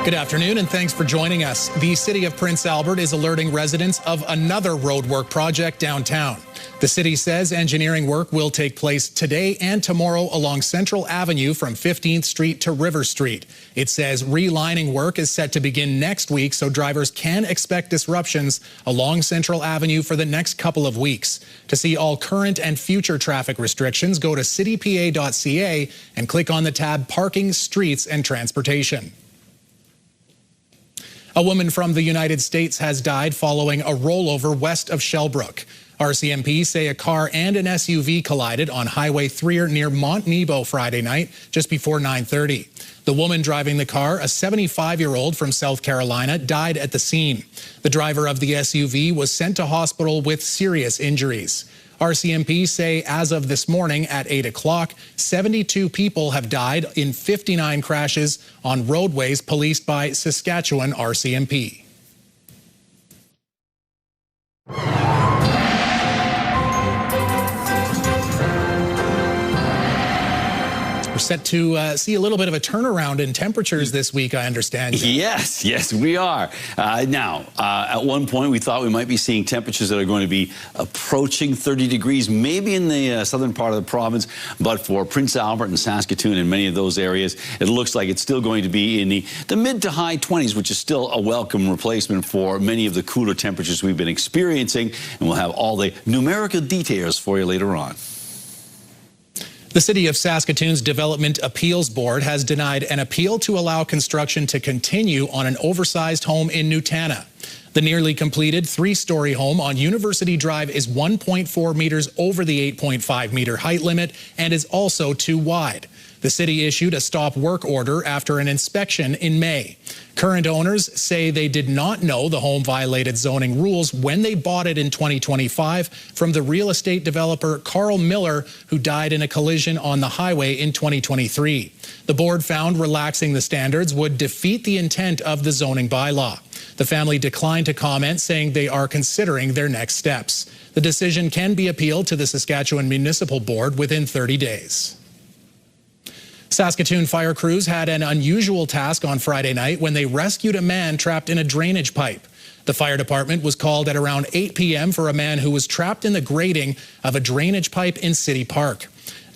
Good afternoon and thanks for joining us. The city of Prince Albert is alerting residents of another roadwork project downtown. The city says engineering work will take place today and tomorrow along Central Avenue from 15th Street to River Street. It says relining work is set to begin next week, so drivers can expect disruptions along Central Avenue for the next couple of weeks. To see all current and future traffic restrictions, go to citypa.ca and click on the tab Parking, Streets and Transportation. A woman from the United States has died following a rollover west of Shellbrook. RCMP say a car and an SUV collided on Highway 3 near Mont Nebo Friday night, just before 9:30. The woman driving the car, a 75-year-old from South Carolina, died at the scene. The driver of the SUV was sent to hospital with serious injuries. RCMP say as of this morning at 8 o'clock, 72 people have died in 59 crashes on roadways policed by Saskatchewan RCMP. We're set to see a little bit of a turnaround in temperatures this week, I understand. Yes, we are. Now, at one point, we thought we might be seeing temperatures that are going to be approaching 30 degrees, maybe in the southern part of the province. But for Prince Albert and Saskatoon and many of those areas, it looks like it's still going to be in the mid to high 20s, which is still a welcome replacement for many of the cooler temperatures we've been experiencing. And we'll have all the numerical details for you later on. The City of Saskatoon's Development Appeals Board has denied an appeal to allow construction to continue on an oversized home in Nutana. The nearly completed three-story home on University Drive is 1.4 meters over the 8.5 meter height limit and is also too wide. The city issued a stop work order after an inspection in May. Current owners say they did not know the home violated zoning rules when they bought it in 2025 from the real estate developer Carl Miller, who died in a collision on the highway in 2023. The board found relaxing the standards would defeat the intent of the zoning bylaw. The family declined to comment, saying they are considering their next steps. The decision can be appealed to the Saskatchewan Municipal Board within 30 days. Saskatoon fire crews had an unusual task on Friday night when they rescued a man trapped in a drainage pipe. The fire department was called at around 8 p.m. for a man who was trapped in the grating of a drainage pipe in City Park.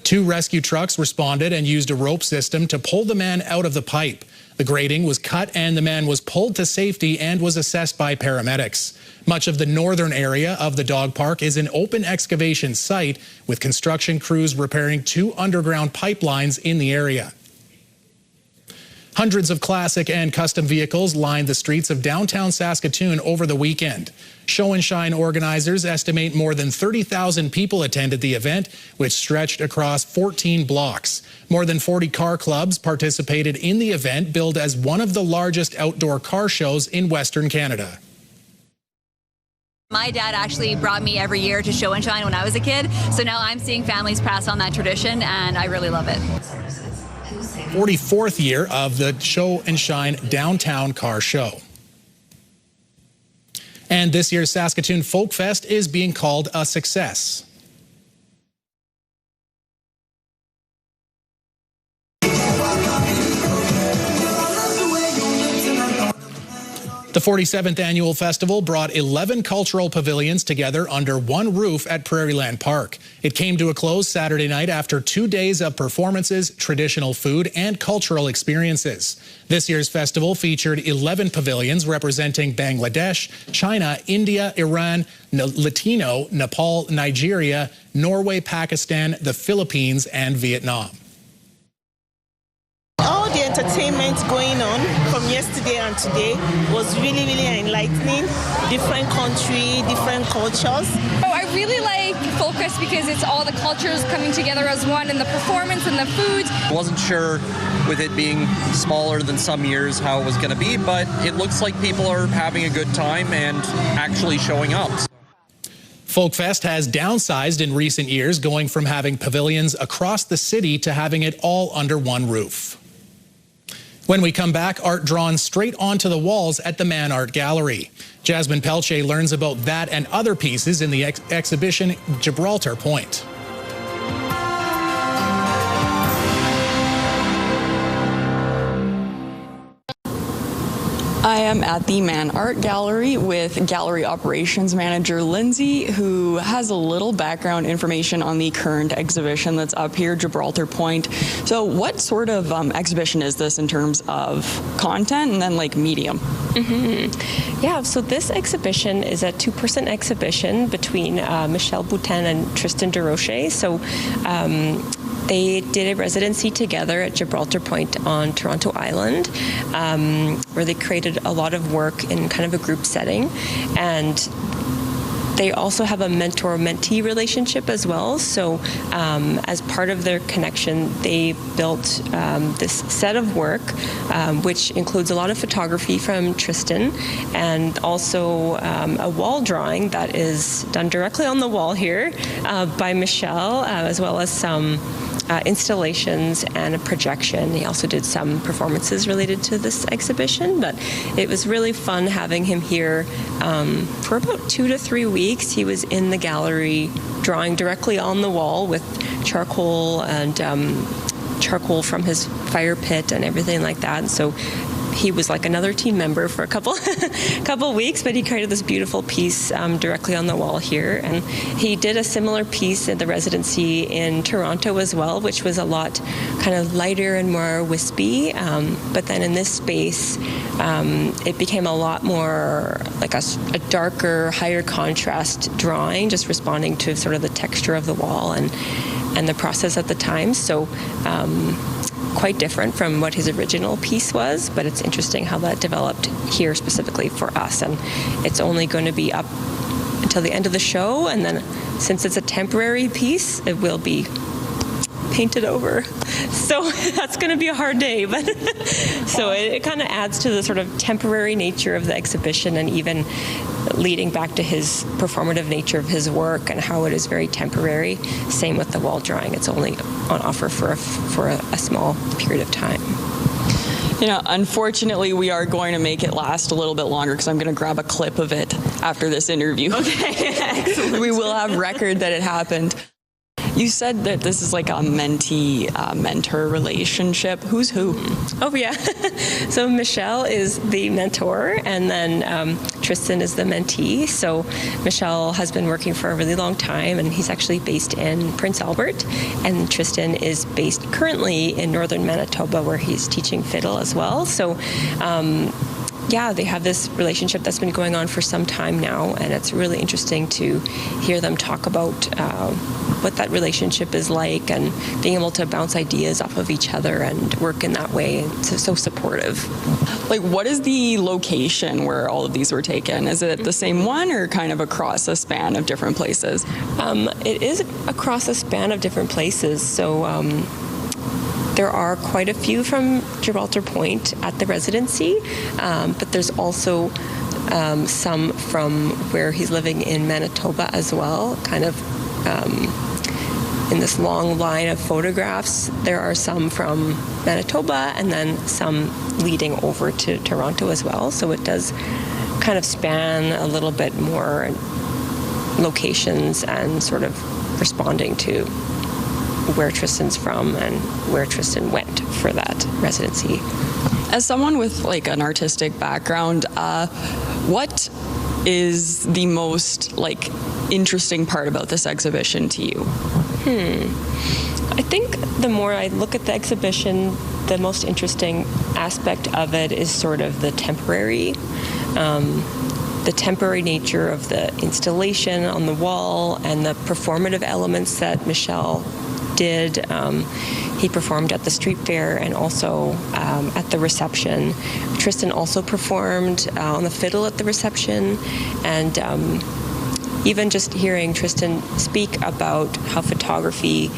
2 rescue trucks responded and used a rope system to pull the man out of the pipe. The grating was cut and the man was pulled to safety and was assessed by paramedics. Much of the northern area of the dog park is an open excavation site, with construction crews repairing 2 underground pipelines in the area. Hundreds of classic and custom vehicles lined the streets of downtown Saskatoon over the weekend. Show and Shine organizers estimate more than 30,000 people attended the event, which stretched across 14 blocks. More than 40 car clubs participated in the event, billed as one of the largest outdoor car shows in Western Canada. My dad actually brought me every year to Show and Shine when I was a kid, so now I'm seeing families pass on that tradition, and I really love it. 44th year of the Show and Shine Downtown Car Show. And this year's Saskatoon Folkfest is being called a success. The 47th annual festival brought 11 cultural pavilions together under one roof at Prairieland Park. It came to a close Saturday night after 2 days of performances, traditional food, and cultural experiences. This year's festival featured 11 pavilions representing Bangladesh, China, India, Iran, Latino, Nepal, Nigeria, Norway, Pakistan, the Philippines, and Vietnam. All the entertainment going on from yesterday and today was really, really enlightening. Different country, different cultures. Oh, I really like Folkfest because it's all the cultures coming together as one, and the performance and the food. I wasn't sure with it being smaller than some years how it was going to be, but it looks like people are having a good time and actually showing up. Folkfest has downsized in recent years, going from having pavilions across the city to having it all under one roof. When we come back, art drawn straight onto the walls at the Man Art Gallery. Jasmine Pelche learns about that and other pieces in the exhibition Gibraltar Point. I am at the Man Art Gallery with Gallery Operations Manager Lindsay, who has a little background information on the current exhibition that's up here, Gibraltar Point. So what sort of exhibition is this in terms of content and then like medium? Yeah, so this exhibition is a two-person exhibition between Michelle Boutin and Tristan DeRoche. So they did a residency together at Gibraltar Point on Toronto Island, where they created a lot of work in kind of a group setting. And they also have a mentor-mentee relationship as well. So as part of their connection, they built this set of work, which includes a lot of photography from Tristan and also a wall drawing that is done directly on the wall here by Michelle, as well as some installations and a projection. He also did some performances related to this exhibition, but it was really fun having him here for about 2 to 3 weeks. He was in the gallery drawing directly on the wall with charcoal and charcoal from his fire pit and everything like that. And so he was like another team member for a couple weeks, but he created this beautiful piece directly on the wall here. And he did a similar piece at the residency in Toronto as well, which was a lot kind of lighter and more wispy. But then in this space, it became a lot more like a darker, higher contrast drawing, just responding to sort of the texture of the wall and the process at the time. So quite different from what his original piece was, but it's interesting how that developed here specifically for us. And it's only going to be up until the end of the show, and then since it's a temporary piece, it will be painted over. So that's going to be a hard day, but so it kind of adds to the sort of temporary nature of the exhibition, and even leading back to his performative nature of his work and how it is very temporary. Same with the wall drawing. It's only on offer for a small period of time. You know, unfortunately, we are going to make it last a little bit longer because I'm going to grab a clip of it after this interview. Okay, excellent. We will have record that it happened. You said that this is like a mentee-mentor relationship. Who's who? Oh, yeah. So Michelle is the mentor, and then Tristan is the mentee. So Michelle has been working for a really long time, and he's actually based in Prince Albert. And Tristan is based currently in northern Manitoba, where he's teaching fiddle as well. So yeah, they have this relationship that's been going on for some time now, and it's really interesting to hear them talk about what that relationship is like, and being able to bounce ideas off of each other and work in that way. It's so supportive. Like, what is the location where all of these were taken? Is it the same one, or kind of across a span of different places? It is across a span of different places. So there are quite a few from Gibraltar Point at the residency, but there's also some from where he's living in Manitoba as well, kind of in this long line of photographs. There are some from Manitoba and then some leading over to Toronto as well. So it does kind of span a little bit more locations and sort of responding to where Tristan's from and where Tristan went for that residency. As someone with like an artistic background, what is the most like interesting part about this exhibition to you? I think the more I look at the exhibition, the most interesting aspect of it is sort of the temporary nature of the installation on the wall and the performative elements that Michelle did. He performed at the street fair and also at the reception. Tristan also performed on the fiddle at the reception, and even just hearing Tristan speak about how photography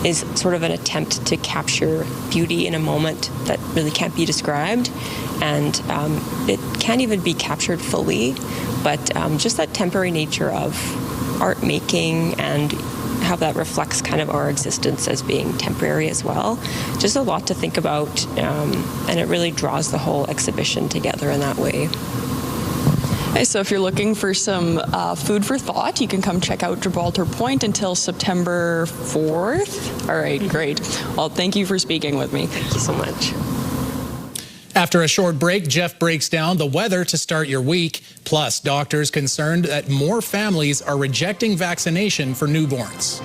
is sort of an attempt to capture beauty in a moment that really can't be described, and it can't even be captured fully, but just that temporary nature of art making and how that reflects kind of our existence as being temporary as well. Just a lot to think about, and it really draws the whole exhibition together in that way. Okay, so if you're looking for some food for thought, you can come check out Gibraltar Point until September 4th. All right, great. Well, thank you for speaking with me. Thank you so much. After a short break, Jeff breaks down the weather to start your week. Plus, doctors concerned that more families are rejecting vaccination for newborns.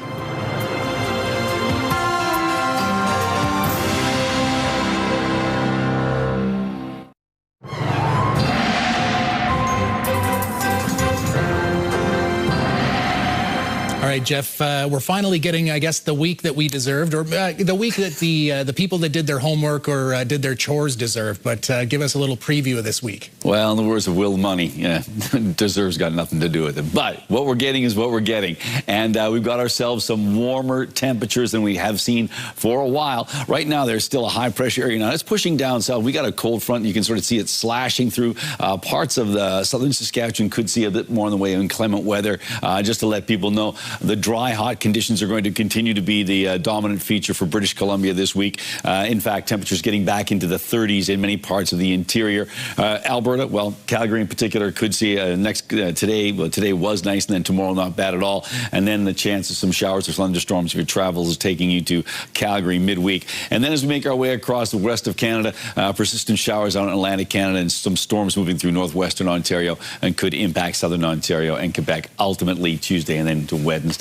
All right, Jeff, we're finally getting, I guess, the week that we deserved, or the week that the people that did their homework or did their chores deserved. But give us a little preview of this week. Well, in the words of Will Money, yeah, deserves got nothing to do with it. But what we're getting is what we're getting. And we've got ourselves some warmer temperatures than we have seen for a while. Right now, there's still a high-pressure area. Now, it's pushing down south. We got a cold front. You can sort of see it slashing through. Parts of the southern Saskatchewan could see a bit more in the way of inclement weather. Just to let people know, the dry, hot conditions are going to continue to be the dominant feature for British Columbia this week. In fact, temperatures getting back into the 30s in many parts of the interior. Alberta, well, Calgary in particular, could see today. Well, today was nice, and then tomorrow not bad at all. And then the chance of some showers or thunderstorms if your travel is taking you to Calgary midweek. And then as we make our way across the west of Canada, persistent showers out in Atlantic Canada and some storms moving through northwestern Ontario and could impact southern Ontario and Quebec ultimately Tuesday and then to Wednesday.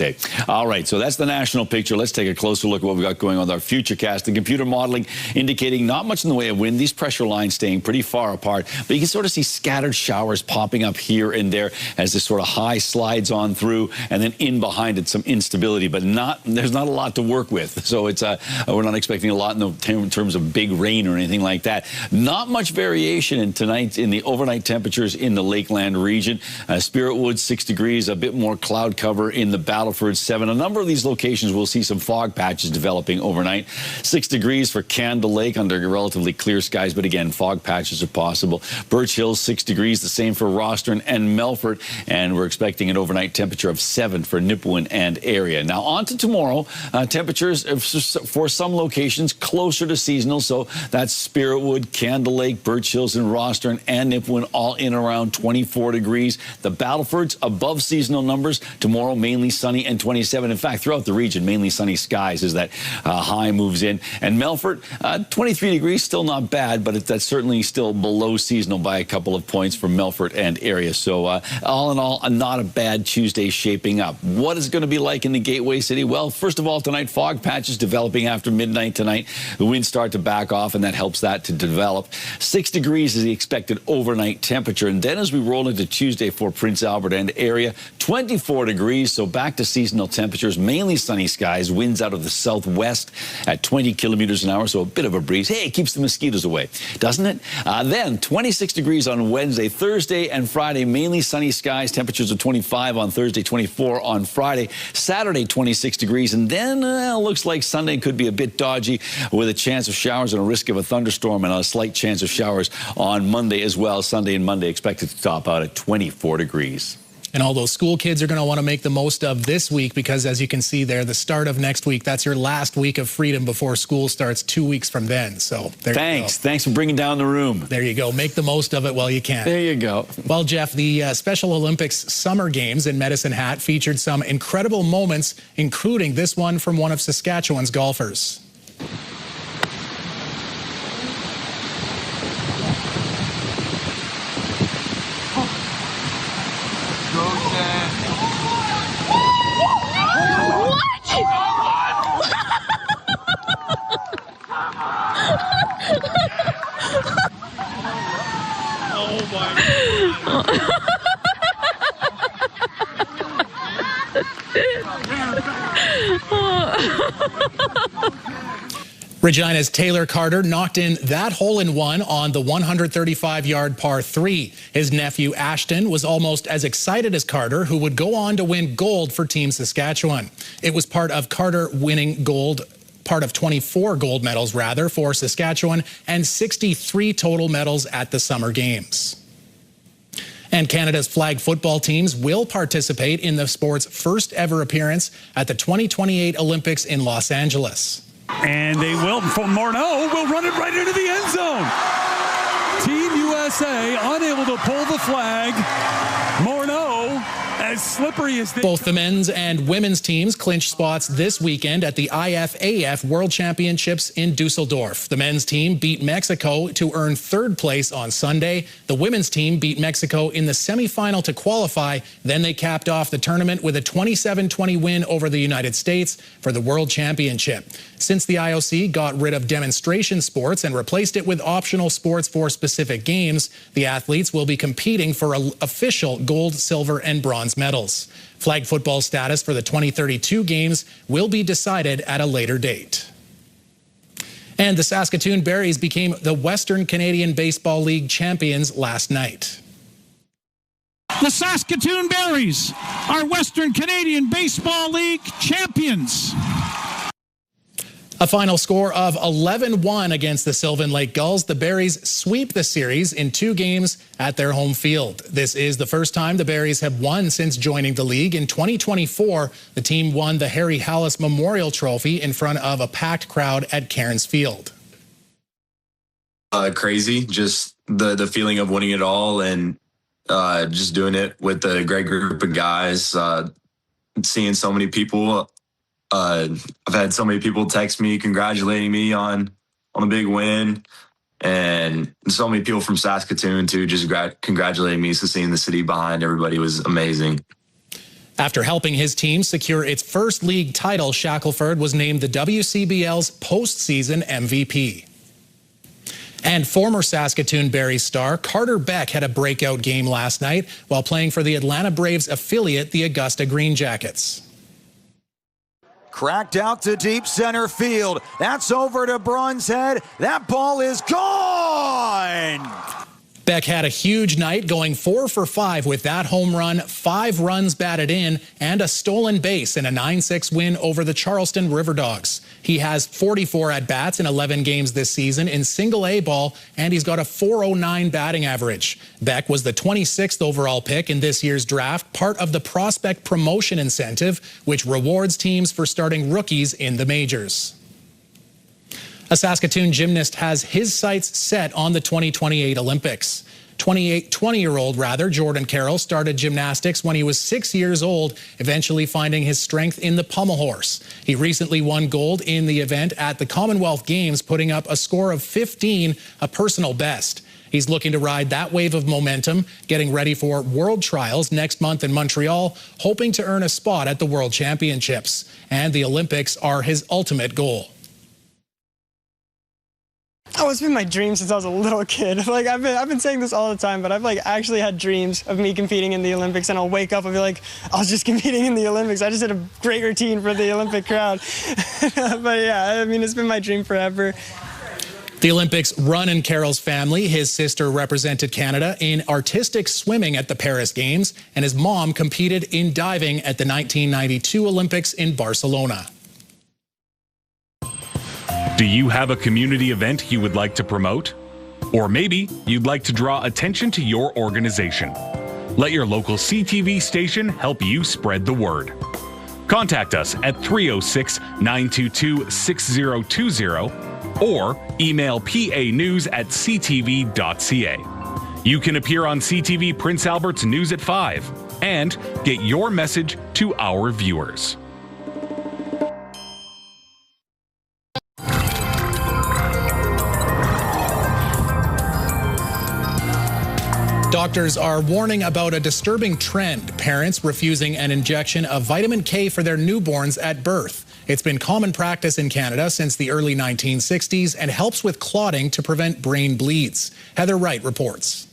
All right, so that's the national picture. Let's take a closer look at what we've got going on with our futurecast. The computer modeling indicating not much in the way of wind. These pressure lines staying pretty far apart, but you can sort of see scattered showers popping up here and there as this sort of high slides on through, and then in behind it some instability, but there's not a lot to work with. So it's we're not expecting a lot in terms of big rain or anything like that. Not much variation in the overnight temperatures in the Lakeland region. Spirit Woods 6 degrees, a bit more cloud cover in the Battleford 7. A number of these locations will see some fog patches developing overnight. 6 degrees for Candle Lake under relatively clear skies, but again, fog patches are possible. Birch Hills 6 degrees, the same for Rostron and Melfort, and we're expecting an overnight temperature of 7 for Nipawin and area. Now on to tomorrow, temperatures for some locations closer to seasonal, so that's Spirit Wood, Candle Lake, Birch Hills and Rostron and Nipawin all in around 24 degrees. The Battleford's above seasonal numbers. Tomorrow mainly sunny and 27. In fact, throughout the region, mainly sunny skies as that high moves in. And Melfort, 23 degrees, still not bad, but that's certainly still below seasonal by a couple of points for Melfort and area. So all in all, not a bad Tuesday shaping up. What is it going to be like in the Gateway City? Well, first of all, tonight, fog patches developing after midnight tonight. The winds start to back off, and that helps that to develop. 6 degrees is the expected overnight temperature. And then as we roll into Tuesday for Prince Albert and area, 24 degrees, so back to seasonal temperatures, mainly sunny skies, winds out of the southwest at 20 kilometers an hour, so a bit of a breeze. Hey, it keeps the mosquitoes away, doesn't it? Then 26 degrees on Wednesday, Thursday and Friday, mainly sunny skies, temperatures of 25 on Thursday, 24 on Friday, Saturday 26 degrees, and then looks like Sunday could be a bit dodgy with a chance of showers and a risk of a thunderstorm and a slight chance of showers on Monday as well. Sunday and Monday expected to top out at 24 degrees. And all those school kids are going to want to make the most of this week because, as you can see there, the start of next week, that's your last week of freedom before school starts 2 weeks from then. So there you go. Thanks for bringing down the room. There you go. Make the most of it while you can. There you go. Well, Jeff, the Special Olympics Summer Games in Medicine Hat featured some incredible moments, including this one from one of Saskatchewan's golfers. Regina's Taylor Carter knocked in that hole-in-one on the 135-yard par 3. His nephew Ashton was almost as excited as Carter, who would go on to win gold for Team Saskatchewan. It was part of Carter winning gold, part of 24 gold medals, rather, for Saskatchewan, and 63 total medals at the Summer Games. And Canada's flag football teams will participate in the sport's first ever appearance at the 2028 Olympics in Los Angeles. And they will, Morneau will run it right into the end zone. Team USA unable to pull the flag. Morneau as slippery as they... Both the men's and women's teams clinched spots this weekend at the IFAF World Championships in Dusseldorf. The men's team beat Mexico to earn third place on Sunday. The women's team beat Mexico in the semifinal to qualify. Then they capped off the tournament with a 27-20 win over the United States for the World Championship. Since the IOC got rid of demonstration sports and replaced it with optional sports for specific games, the athletes will be competing for official gold, silver, and bronze medals. Flag football status for the 2032 games will be decided at a later date. And the Saskatoon Berries became the Western Canadian Baseball League champions last night. The Saskatoon Berries are Western Canadian Baseball League champions. A final score of 11-1 against the Sylvan Lake Gulls. The Berries sweep the series in 2 games at their home field. This is the first time the Berries have won since joining the league. In 2024, the team won the Harry Hallis Memorial Trophy in front of a packed crowd at Cairns Field. Crazy, just the feeling of winning it all and just doing it with a great group of guys, seeing so many people. I've had so many people text me congratulating me on a big win, and so many people from Saskatoon too just congratulating me. So seeing the city behind everybody was amazing. After helping his team secure its first league title, Shackelford was named the WCBL's postseason MVP. And former Saskatoon Berries star Carter Beck had a breakout game last night while playing for the Atlanta Braves affiliate, the Augusta Green Jackets. Cracked out to deep center field. That's over to Brunshead. That ball is gone! Beck had a huge night, going 4 for 5 with that home run, 5 runs batted in, and a stolen base in a 9-6 win over the Charleston River Dogs. He has 44 at-bats in 11 games this season in single-A ball, and he's got a .409 batting average. Beck was the 26th overall pick in this year's draft, part of the prospect promotion incentive, which rewards teams for starting rookies in the majors. A Saskatoon gymnast has his sights set on the 2028 Olympics. 20-year-old Jordan Carroll started gymnastics when he was 6 years old, eventually finding his strength in the pommel horse. He recently won gold in the event at the Commonwealth Games, putting up a score of 15, a personal best. He's looking to ride that wave of momentum, getting ready for World Trials next month in Montreal, hoping to earn a spot at the World Championships. And the Olympics are his ultimate goal. Oh, it's been my dream since I was a little kid. Like I've been saying this all the time, but I've actually had dreams of me competing in the Olympics, and I'll wake up and be like, I was just competing in the Olympics. I just did a great routine for the Olympic crowd. But yeah, I mean, it's been my dream forever. The Olympics run in Carroll's family. His sister represented Canada in artistic swimming at the Paris Games, and his mom competed in diving at the 1992 Olympics in Barcelona. Do you have a community event you would like to promote? Or maybe you'd like to draw attention to your organization. Let your local CTV station help you spread the word. Contact us at 306-922-6020 or email panews@ctv.ca. You can appear on CTV Prince Albert's News at 5 and get your message to our viewers. Doctors are warning about a disturbing trend, parents refusing an injection of vitamin K for their newborns at birth. It's been common practice in Canada since the early 1960s and helps with clotting to prevent brain bleeds. Heather Wright reports.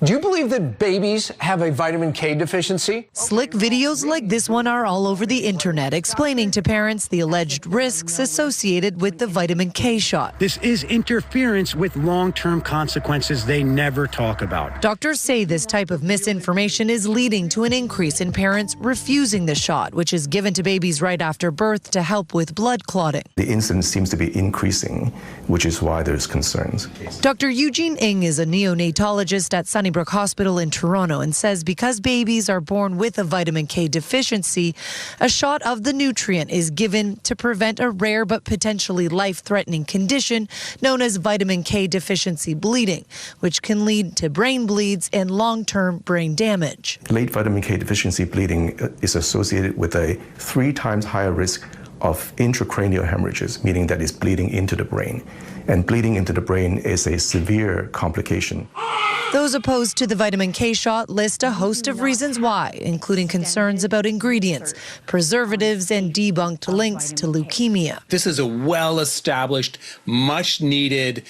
Do you believe that babies have a vitamin K deficiency? Slick videos like this one are all over the internet explaining to parents the alleged risks associated with the vitamin K shot. This is interference with long-term consequences they never talk about. Doctors say this type of misinformation is leading to an increase in parents refusing the shot, which is given to babies right after birth to help with blood clotting. The incidence seems to be increasing, which is why there's concerns. Dr. Eugene Ng is a neonatologist at Sunny Sunnybrook Hospital in Toronto and says because babies are born with a vitamin K deficiency, a shot of the nutrient is given to prevent a rare but potentially life-threatening condition known as vitamin K deficiency bleeding, which can lead to brain bleeds and long-term brain damage. Late vitamin K deficiency bleeding is associated with a 3 times higher risk of intracranial hemorrhages, meaning that it's bleeding into the brain. And bleeding into the brain is a severe complication. Those opposed to the vitamin K shot list a host of reasons why, including concerns about ingredients, preservatives, and debunked links to leukemia. This is a well-established, much-needed,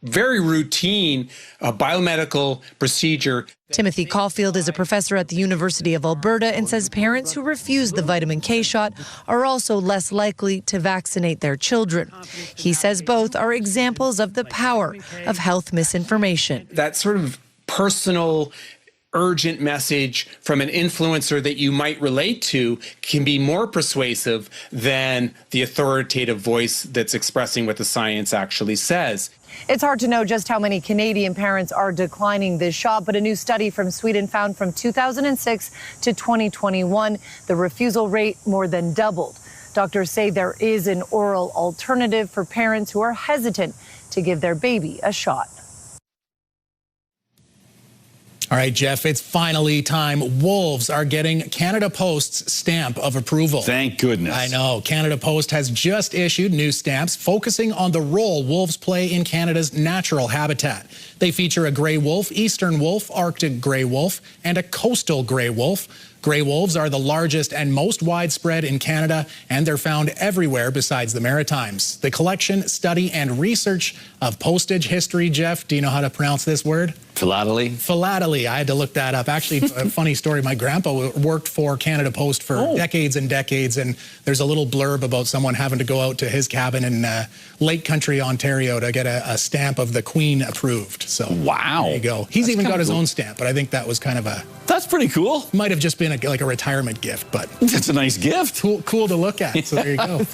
very routine biomedical procedure. Timothy Caulfield is a professor at the University of Alberta and says parents who refuse the vitamin K shot are also less likely to vaccinate their children. He says both are examples of the power of health misinformation. That sort of personal, urgent message from an influencer that you might relate to can be more persuasive than the authoritative voice that's expressing what the science actually says. It's hard to know just how many Canadian parents are declining this shot, but a new study from Sweden found from 2006 to 2021, the refusal rate more than doubled. Doctors say there is an oral alternative for parents who are hesitant to give their baby a shot. All right, Jeff, it's finally time. Wolves are getting Canada Post's stamp of approval. Thank goodness. I know. Canada Post has just issued new stamps focusing on the role wolves play in Canada's natural habitat. They feature a gray wolf, eastern wolf, Arctic gray wolf, and a coastal gray wolf. Gray wolves are the largest and most widespread in Canada, and they're found everywhere besides the Maritimes. The collection, study, and research of postage history, Jeff, do you know how to pronounce this word? Philately? Philately. I had to look that up. Actually, a funny story. My grandpa worked for Canada Post for decades and decades, and there's a little blurb about someone having to go out to his cabin in Lake Country, Ontario to get a stamp of the Queen approved. So wow. There you go. He's even got his own stamp, but I think that was kind of a... That's pretty cool. Might have just been like a retirement gift, but... That's a nice gift. Cool to look at, so there you go.